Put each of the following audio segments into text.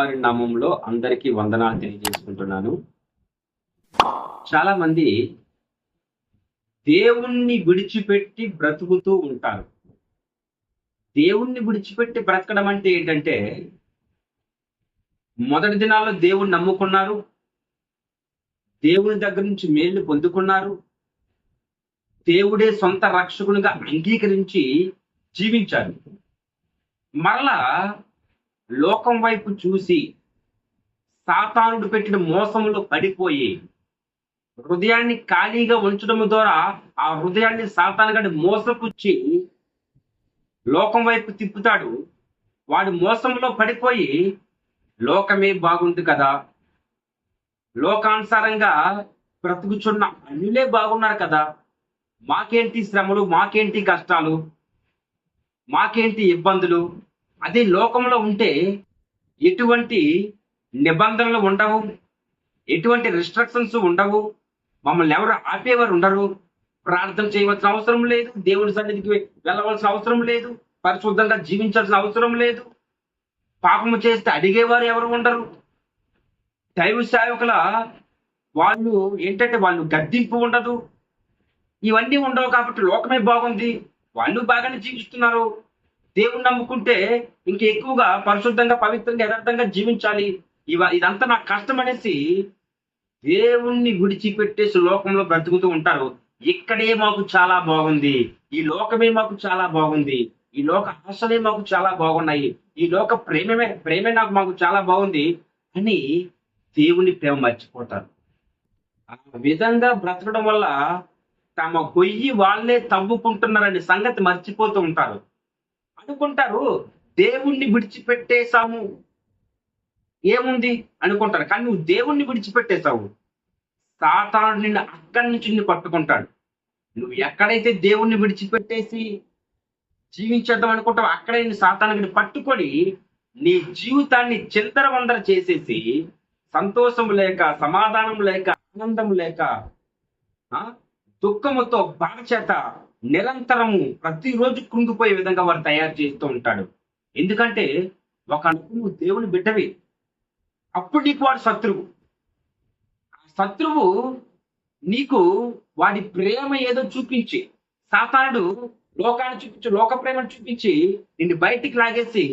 ప్రభువారి నామంలో అందరికీ వందనాలు తెలియజేసుకుంటున్నాను. చాలా మంది దేవుణ్ణి విడిచిపెట్టి బ్రతుకుతూ ఉంటారు. దేవుణ్ణి విడిచిపెట్టి బ్రతకడం అంటే ఏంటంటే, మొదటి దినాల్లో దేవుణ్ణి నమ్ముకున్నారు, దేవుని దగ్గర నుంచి మేలు పొందుకున్నారు, దేవుడే సొంత రక్షకునిగా అంగీకరించి జీవించారు. మరలా లోకం వైపు చూసి సాతానుడు పెట్టిన మోసంలో పడిపోయి హృదయాన్ని ఖాళీగా ఉంచడం ద్వారా ఆ హృదయాన్ని సాతానుగాని మోసపుచ్చి లోకం వైపు తిప్పుతాడు. వాడు మోసంలో పడిపోయి లోకమే బాగుంది కదా, లోకానుసారంగా బ్రతుకుచున్న అన్యులే బాగున్నారు కదా, మాకేంటి శ్రమలు, మాకేంటి కష్టాలు, మాకేంటి ఇబ్బందులు, అదే లోకంలో ఉంటే ఎటువంటి నిబంధనలు ఉండవు, ఎటువంటి రిస్ట్రిక్షన్స్ ఉండవు, మమ్మల్ని ఎవరు ఆపేవారు ఉండరు, ప్రార్థన చేయవలసిన అవసరం లేదు, దేవుడి సన్నిధికి వెళ్ళవలసిన అవసరం లేదు, పరిశుద్ధంగా జీవించాల్సిన అవసరం లేదు, పాపము చేస్తే అడిగేవారు ఎవరు ఉండరు. దైవ సేవకుల వాళ్ళు ఏంటంటే వాళ్ళు గద్దింపు ఉండదు, ఇవన్నీ ఉండవు. కాబట్టి లోకమే బాగుంది, వాళ్ళు బాగానే జీవిస్తున్నారు. దేవుణ్ణి నమ్ముకుంటే ఇంక ఎక్కువగా పరిశుద్ధంగా, పవిత్రంగా, యథార్థంగా జీవించాలి. ఇదంతా నాకు కష్టం అనేసి దేవుణ్ణి విడిచిపెట్టేసి లోకంలో బ్రతుకుతూ ఉంటారు. ఇక్కడే మాకు చాలా బాగుంది, ఈ లోకమే మాకు చాలా బాగుంది, ఈ లోక ఆశలే మాకు చాలా బాగున్నాయి, ఈ లోక ప్రేమే మాకు చాలా బాగుంది అని దేవుని ప్రేమ మర్చిపోతారు. ఆ విధంగా బ్రతకడం వల్ల తమ గొయ్యి వాళ్ళే తవ్వుకుంటున్నారనే సంగతి మర్చిపోతూ ఉంటారు. అనుకుంటారు దేవుణ్ణి విడిచిపెట్టేశాము, ఏముంది అనుకుంటారు. కానీ నువ్వు దేవుణ్ణి విడిచిపెట్టేశావు, సాతాను నిన్ను అక్కడి నుంచి నిన్ను పట్టుకుంటాడు. నువ్వు ఎక్కడైతే దేవుణ్ణి విడిచిపెట్టేసి జీవించేద్దాం అనుకుంటావు, అక్కడే నిన్ను సాతాను పట్టుకొని నీ జీవితాన్ని చిందరవందర చేసేసి సంతోషం లేక, సమాధానం లేక, ఆనందం లేక, దుఃఖముతో, బాధ చేత నిరంతరము ప్రతిరోజు కృంగిపోయే విధంగా వారు తయారు చేస్తూ ఉంటాడు. ఎందుకంటే ఒక నువ్వు దేవుని బిడ్డవి, అప్పుడు నీకు వాడు శత్రువు. ఆ శత్రువు నీకు వాడి ప్రేమ ఏదో చూపించి, సాతానుడు లోకాన్ని చూపించి, లోక ప్రేమను చూపించి నిన్ను బయటికి లాగేసి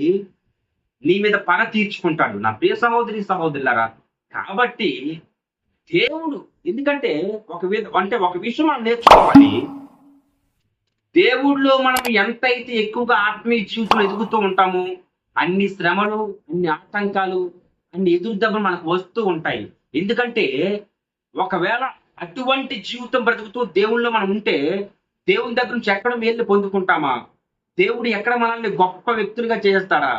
నీ మీద పగ తీర్చుకుంటాడు. నా ప్రియ సహోదరి సహోదరులారా, కాబట్టి దేవుడు, ఎందుకంటే ఒక విషయం మనం నేర్చుకోవాలి. దేవుడిలో మనం ఎంతైతే ఎక్కువగా ఆత్మీయ జీవితంలో ఎదుగుతూ ఉంటామో అన్ని శ్రమలు, అన్ని ఆటంకాలు, అన్ని ఎదురు దెబ్బలు మనకు వస్తూ ఉంటాయి. ఎందుకంటే ఒకవేళ అటువంటి జీవితం బ్రతుకుతూ దేవుళ్ళలో మనం ఉంటే దేవుని దగ్గర నుంచి ఎక్కడ మేలు పొందుకుంటామా? దేవుడు ఎక్కడ మనల్ని గొప్ప వ్యక్తులుగా చేస్తాడా?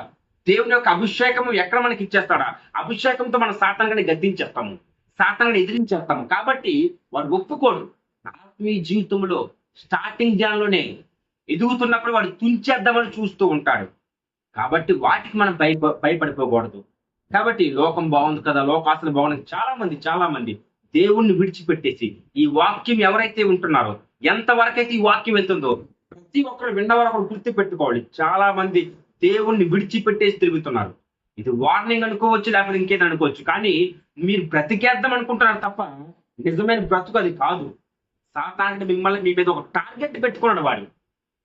దేవుని యొక్క అభిషేకం ఎక్కడ మనకి ఇచ్చేస్తాడా? అభిషేకంతో మన సాతానుని గద్దించేస్తాము, సాతానుని ఎదిరించేస్తాము. కాబట్టి వాడు ఒప్పుకోడు. ఆత్మీయ జీవితంలో స్టార్టింగ్ ధ్యానంలోనే ఎదుగుతున్నప్పుడు వాడు తుంచేద్దామని చూస్తూ ఉంటాడు. కాబట్టి వాటికి మనం భయపడిపోకూడదు. కాబట్టి లోకం బాగుంది కదా, లోకాసలు బాగుంది, చాలా మంది దేవుణ్ణి విడిచిపెట్టేసి ఈ వాక్యం ఎవరైతే ఉంటున్నారో, ఎంతవరకైతే ఈ వాక్యం వెళ్తుందో ప్రతి ఒక్కరు విన్నవారు గుర్తు పెట్టుకోవాలి. చాలా మంది దేవుణ్ణి విడిచిపెట్టేసి తిరుగుతున్నారు. ఇది వార్నింగ్ అనుకోవచ్చు, లేకపోతే ఇంకేదో అనుకోవచ్చు. కానీ మీరు బ్రతికేద్దాం అనుకుంటున్నారు తప్ప నిజమైన బ్రతుకు అది కాదు. సాతానుడు మిమ్మల్ని మీ మీద ఒక టార్గెట్ పెట్టుకున్నాడు.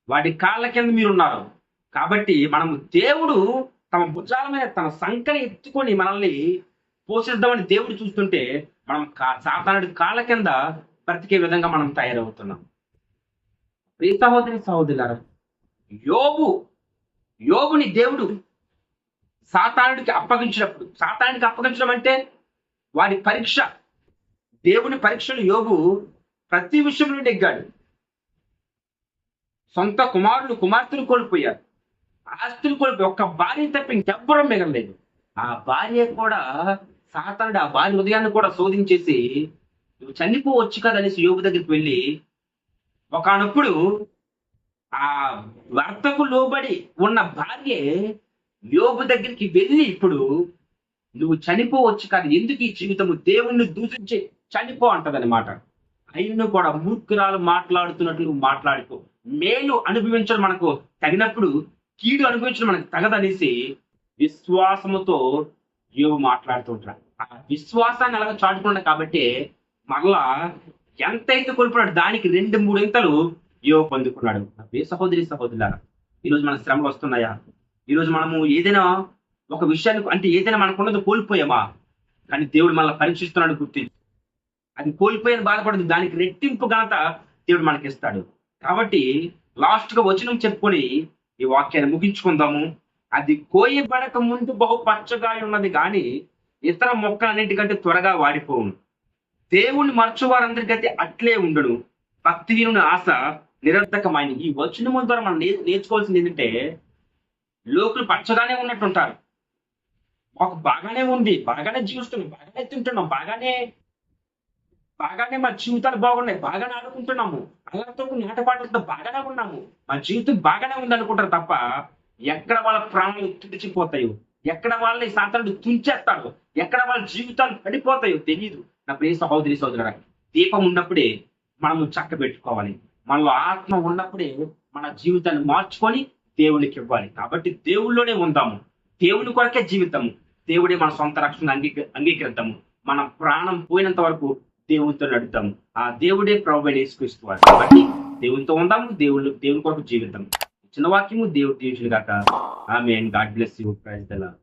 వాడి కాళ్ళ కింద మీరున్నారు. కాబట్టి మనము దేవుడు తమ భుజాల మీద తన సంకని ఎత్తుకొని మనల్ని పోషిద్దామని దేవుడు చూస్తుంటే మనం సాతానుడి కాళ్ళ కింద బ్రతికే విధంగా మనం తయారవుతున్నాం. ప్రియ సహోదరి సహోదరులారా, యోబుని దేవుడు సాతానుడికి అప్పగించడం అంటే వాడి పరీక్ష. దేవుని పరీక్షలు యోబు ప్రతి విషయంలో నెగ్గాడు. సొంత కుమార్తెలు కోల్పోయారు, ఆస్తులు కోల్పోయి, ఒక్క భార్య తప్ప ఇంకెవ్వరం మిగలలేదు. ఆ భార్య కూడా సాతానుడు ఆ భార్య హృదయాన్ని కూడా శోధించేసి నువ్వు చనిపోవచ్చు కదనేసి యోబు దగ్గరికి వెళ్ళి ఒకనప్పుడు ఆ భర్తకు లోబడి ఉన్న భార్య యోబు దగ్గరికి వెళ్ళి ఇప్పుడు నువ్వు చనిపోవచ్చు కదా, ఎందుకు ఈ జీవితము, దేవుణ్ణి దూషించి చనిపో అంటదనమాట. అయినను కూడా మూర్ఖురాలు మాట్లాడుతున్నట్లు నువ్వు మాట్లాడుకో, మేలు అనుభవించడం మనకు తగినప్పుడు కీడు అనుభవించడం మనకు తగదనేసి విశ్వాసముతో యోబు మాట్లాడుతూ ఉంటాడు. ఆ విశ్వాసాన్ని అలాగ చాటుకున్నాడు కాబట్టి మరలా ఎంతైతే కోల్పోయాడు దానికి 2-3 ఇంతలు యోబు పొందుకున్నాడు. ఏ సహోదరి సహోదరులారా, ఈరోజు మన శ్రమలు వస్తున్నాయా? ఈరోజు మనము ఏదైనా ఒక విషయాన్ని అంటే ఏదైనా మనకున్నది కోల్పోయామా? కానీ దేవుడు మనల్ని పరీక్షిస్తున్నాడు గుర్తించి, అది కోల్పోయిన బాధపడదు, దానికి రెట్టింపు ఘనత దేవుడు మనకిస్తాడు. కాబట్టి లాస్ట్ గా వచనం చెప్పుకొని ఈ వాక్యాన్ని ముగించుకుందాము. అది కోయబడక ముందు బహు పచ్చగా ఉన్నది కానీ ఇతర మొక్కలన్నిటికంటే త్వరగా వాడిపోవును. దేవుణ్ణి మరచువారందరికైతే అట్లే ఉండడు. భక్తిహీనుని ఆశ నిరర్థకమైన. ఈ వచనముల ద్వారా మనం నేర్చుకోవాల్సింది ఏంటంటే, లోకులు పచ్చగానే ఉన్నట్టుంటారు, మాకు బాగానే ఉంది, బాగానే జీవిస్తున్నాం, బాగానే తింటున్నాం, బాగానే మా జీవితాలు బాగున్నాయి, బాగానే ఆడుకుంటున్నాము, అల్లరితో నాటపాటలతో బాగానే ఉన్నాము, మా జీవితం బాగానే ఉంది అనుకుంటారు తప్ప ఎక్కడ వాళ్ళ ప్రాణాలు తుడిచిపోతాయో, ఎక్కడ వాళ్ళని సాతానుడు తుంచేస్తాడో, ఎక్కడ వాళ్ళ జీవితాలు పడిపోతాయో తెలియదు. నా ప్రియ సహోదరి సహోదరుడా, దీపం ఉన్నప్పుడే మనము చక్కబెట్టుకోవాలి. మనలో ఆత్మ ఉన్నప్పుడే మన జీవితాన్ని మార్చుకొని దేవునికి ఇవ్వాలి. కాబట్టి దేవుళ్ళలోనే ఉందాము, దేవుని కొరకే జీవితము, దేవుడే మన సొంత రక్షణ అంగీకరిద్దాము. మన ప్రాణం పోయినంత వరకు దేవునితో నడుద్దాము. ఆ దేవుడే ప్రభువైన యేసుక్రీస్తు. కాబట్టి దేవునితో ఉందాము, దేవుని కొరకు జీవితం. చిన్న వాక్యము దేవుడు దీవించును గాక. Amen. God bless you. Praise the lord.